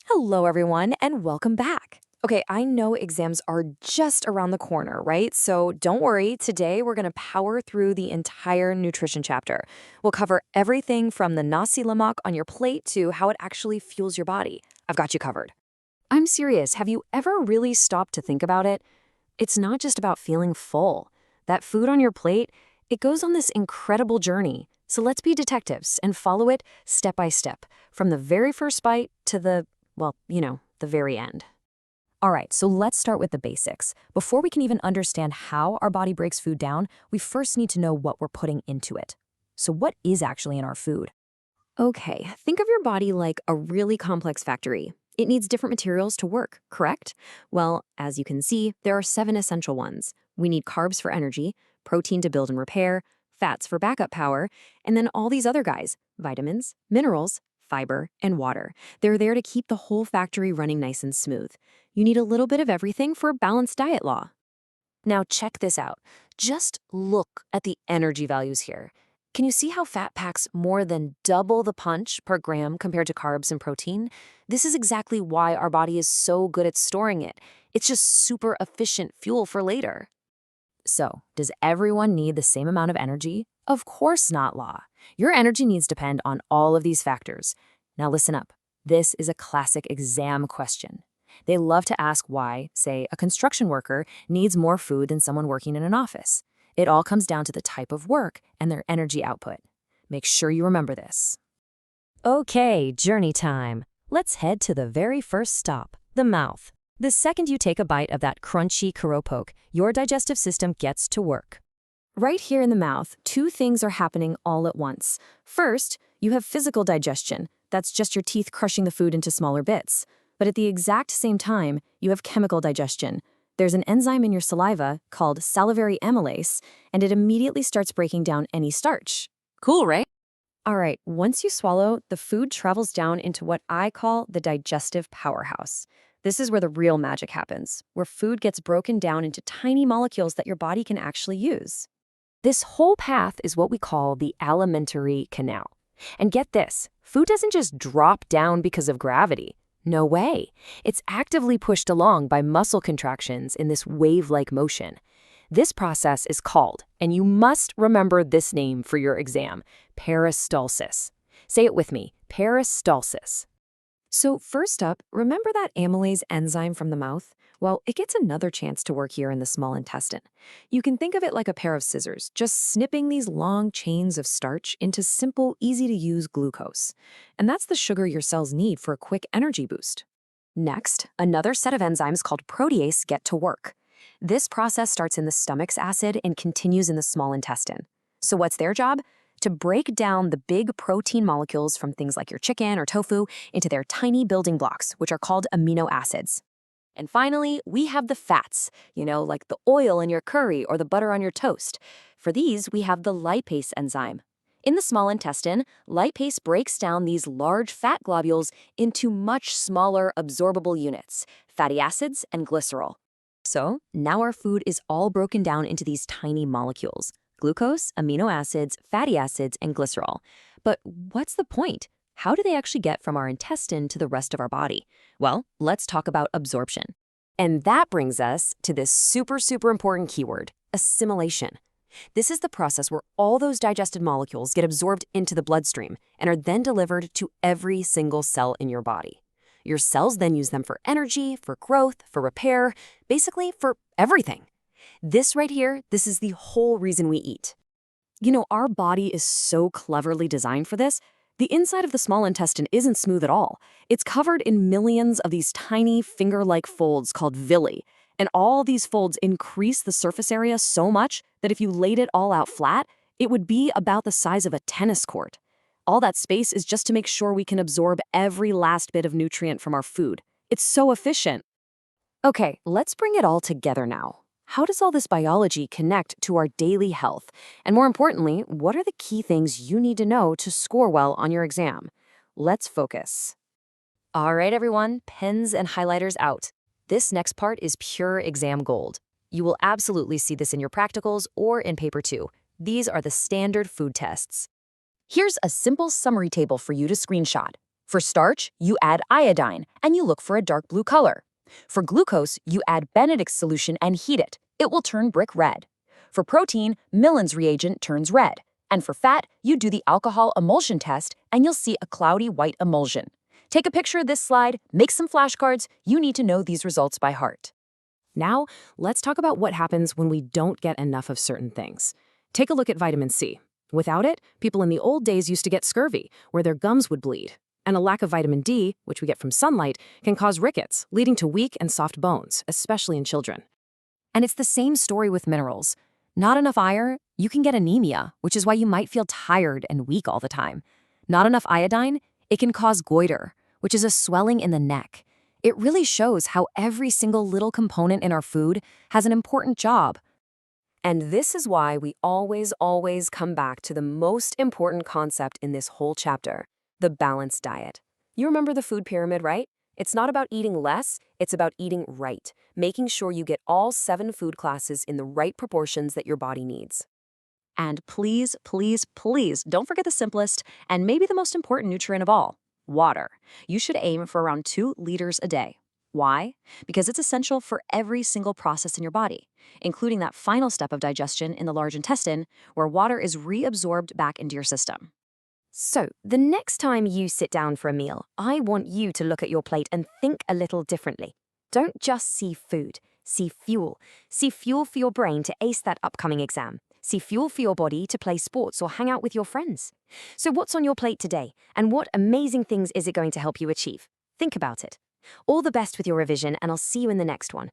Hello, everyone, and welcome back. Okay, I know exams are just around the corner, right? So don't worry. Today, we're going to power through the entire nutrition chapter. We'll cover everything from the nasi lemak on your plate to how it actually fuels your body. I've got you covered. I'm serious. Have you ever really stopped to think about it? It's not just about feeling full. That food on your plate, it goes on this incredible journey. So let's be detectives and follow it step by step, from the very first bite to the very end. All right, so let's start with the basics. Before we can even understand how our body breaks food down, we first need to know what we're putting into it. So what is actually in our food? Okay, think of your body like a really complex factory. It needs different materials to work, correct? Well, as you can see, there are 7 essential ones. We need carbs for energy, protein to build and repair, fats for backup power, and then all these other guys, vitamins, minerals, fiber, and water. They're there to keep the whole factory running nice and smooth. You need a little bit of everything for a balanced diet law. Now check this out. Just look at the energy values here. Can you see how fat packs more than double the punch per gram compared to carbs and protein? This is exactly why our body is so good at storing it. It's just super efficient fuel for later. So, does everyone need the same amount of energy? Of course not, Law. Your energy needs depend on all of these factors. Now listen up. This is a classic exam question. They love to ask why, say, a construction worker needs more food than someone working in an office. It all comes down to the type of work and their energy output. Make sure you remember this. Okay, journey time. Let's head to the very first stop, the mouth. The second you take a bite of that crunchy kuropoke, your digestive system gets to work. Right here in the mouth, 2 things are happening all at once. First, you have physical digestion. That's just your teeth crushing the food into smaller bits. But at the exact same time, you have chemical digestion. There's an enzyme in your saliva called salivary amylase, and it immediately starts breaking down any starch. Cool, right? All right, once you swallow, the food travels down into what I call the digestive powerhouse. This is where the real magic happens, where food gets broken down into tiny molecules that your body can actually use. This whole path is what we call the alimentary canal. And get this, food doesn't just drop down because of gravity. No way. It's actively pushed along by muscle contractions in this wave-like motion. This process is called, and you must remember this name for your exam, peristalsis. Say it with me, peristalsis. So first up, remember that amylase enzyme from the mouth? Well, it gets another chance to work here in the small intestine. You can think of it like a pair of scissors, just snipping these long chains of starch into simple, easy-to-use glucose. And that's the sugar your cells need for a quick energy boost. Next, another set of enzymes called protease get to work. This process starts in the stomach's acid and continues in the small intestine. So what's their job? To break down the big protein molecules from things like your chicken or tofu into their tiny building blocks, which are called amino acids. And finally, we have the fats, like the oil in your curry or the butter on your toast. For these, we have the lipase enzyme. In the small intestine, lipase breaks down these large fat globules into much smaller absorbable units, fatty acids and glycerol. So now our food is all broken down into these tiny molecules: glucose, amino acids, fatty acids, and glycerol. But what's the point? How do they actually get from our intestine to the rest of our body? Well, let's talk about absorption. And that brings us to this super important keyword, assimilation. This is the process where all those digested molecules get absorbed into the bloodstream and are then delivered to every single cell in your body. Your cells then use them for energy, for growth, for repair, basically for everything. This right here, this is the whole reason we eat. Our body is so cleverly designed for this. The inside of the small intestine isn't smooth at all. It's covered in millions of these tiny finger-like folds called villi. And all these folds increase the surface area so much that if you laid it all out flat, it would be about the size of a tennis court. All that space is just to make sure we can absorb every last bit of nutrient from our food. It's so efficient. Okay, let's bring it all together now. How does all this biology connect to our daily health? And more importantly, what are the key things you need to know to score well on your exam? Let's focus. All right, everyone, pens and highlighters out. This next part is pure exam gold. You will absolutely see this in your practicals or in paper 2. These are the standard food tests. Here's a simple summary table for you to screenshot. For starch, you add iodine, and you look for a dark blue color. For glucose, you add Benedict's solution and heat it. It will turn brick red. For protein, Millen's reagent turns red. And for fat, you do the alcohol emulsion test, and you'll see a cloudy white emulsion. Take a picture of this slide, make some flashcards. You need to know these results by heart. Now, let's talk about what happens when we don't get enough of certain things. Take a look at vitamin C. Without it, people in the old days used to get scurvy, where their gums would bleed. And a lack of vitamin D, which we get from sunlight, can cause rickets, leading to weak and soft bones, especially in children. And it's the same story with minerals. Not enough iron, you can get anemia, which is why you might feel tired and weak all the time. Not enough iodine, it can cause goiter, which is a swelling in the neck. It really shows how every single little component in our food has an important job. And this is why we always come back to the most important concept in this whole chapter, the balanced diet. You remember the food pyramid, right? It's not about eating less, it's about eating right, making sure you get all 7 food classes in the right proportions that your body needs. And please, please, please don't forget the simplest and maybe the most important nutrient of all, water. You should aim for around 2 liters a day. Why? Because it's essential for every single process in your body, including that final step of digestion in the large intestine, where water is reabsorbed back into your system. So, the next time you sit down for a meal, I want you to look at your plate and think a little differently. Don't just see food, see fuel. See fuel for your brain to ace that upcoming exam. See fuel for your body to play sports or hang out with your friends. So what's on your plate today, and what amazing things is it going to help you achieve? Think about it. All the best with your revision, and I'll see you in the next one.